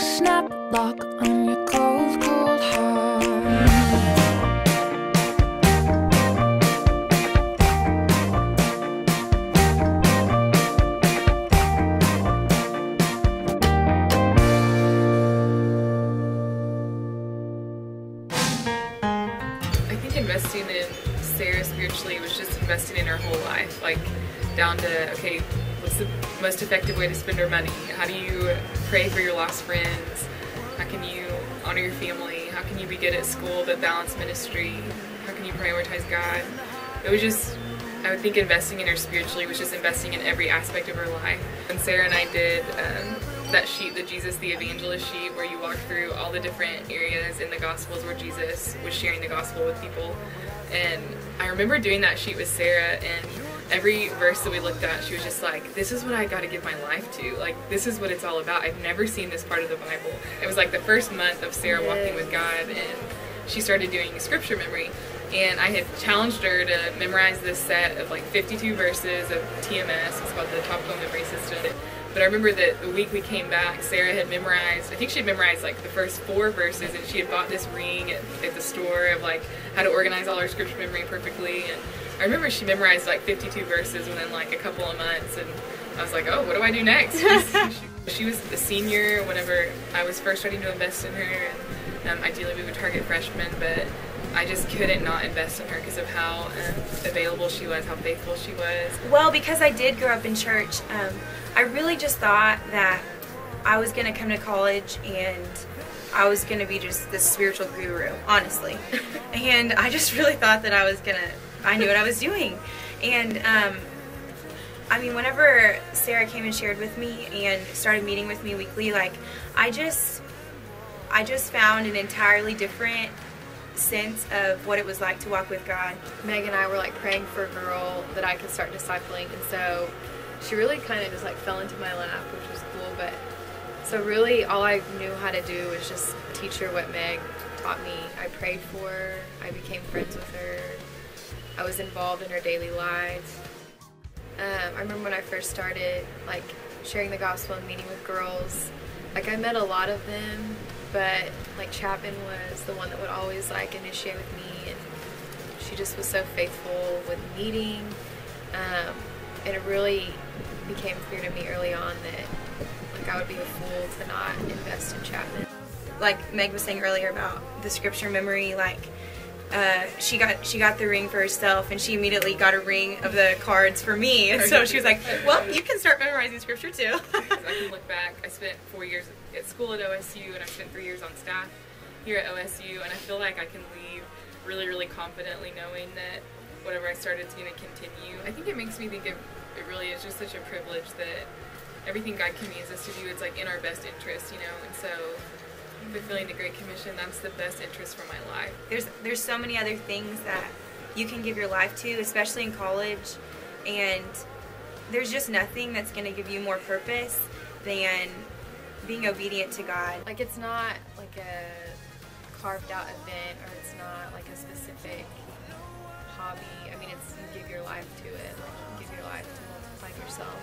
snap lock on your cold, cold heart. I think investing in Sarah spiritually was just investing in her whole life, like down to, okay, what's the most effective way to spend her money? How do you pray for your lost friends? How can you honor your family? How can you be good at school but balance ministry? How can you prioritize God? It was just, I would think investing in her spiritually was just investing in every aspect of her life. And Sarah and I did that sheet, the Jesus the Evangelist sheet, where you walk through all the different areas in the Gospels where Jesus was sharing the gospel with people. And I remember doing that sheet with Sarah, and every verse that we looked at, she was just like, this is what I got to give my life to. Like, this is what it's all about. I've never seen this part of the Bible. It was like the first month of Sarah walking with God, and she started doing scripture memory. And I had challenged her to memorize this set of like 52 verses of TMS. It's called the Topical Memory System. But I remember that the week we came back, Sarah had memorized, I think she had memorized like the first 4 verses, and she had bought this ring at the store of like how to organize all her scripture memory perfectly. And I remember she memorized like 52 verses within like a couple of months, and I was like, oh, what do I do next? She was a senior whenever I was first starting to invest in her, and ideally we would target freshmen, but I just couldn't not invest in her because of how available she was, how faithful she was. Well, because I did grow up in church, I really just thought that I was going to come to college and I was going to be just this spiritual guru, honestly. And I just really thought that I knew what I was doing. And I mean, whenever Sarah came and shared with me and started meeting with me weekly, like, I just found an entirely different sense of what it was like to walk with God. Meg and I were like praying for a girl that I could start discipling, and so she really kind of just like fell into my lap, which was cool. But so really all I knew how to do was just teach her what Meg taught me. I prayed for her, I became friends with her, I was involved in her daily lives. I remember when I first started like sharing the gospel and meeting with girls, like I met a lot of them, but like Chapman was the one that would always like initiate with me, and she just was so faithful with meeting, and it really became clear to me early on that like I would be a fool to not invest in Chapman. Like Meg was saying earlier about the scripture memory, like she got the ring for herself, and she immediately got a ring of the cards for me, and so she was like, well, you can start memorizing scripture too. I can look back, I spent 4 years at school at OSU, and I spent 3 years on staff here at OSU, and I feel like I can leave really, really confidently knowing that whatever I started is going to continue. I think it makes me think it really is just such a privilege that everything God commands us to do, it's like in our best interest, you know, and so fulfilling the Great Commission, that's the best interest for my life. There's so many other things that you can give your life to, especially in college, and there's just nothing that's going to give you more purpose than being obedient to God. Like, it's not like a carved out event, or it's not like a specific hobby. I mean, it's you give your life to it, like you give your life to multiply yourself.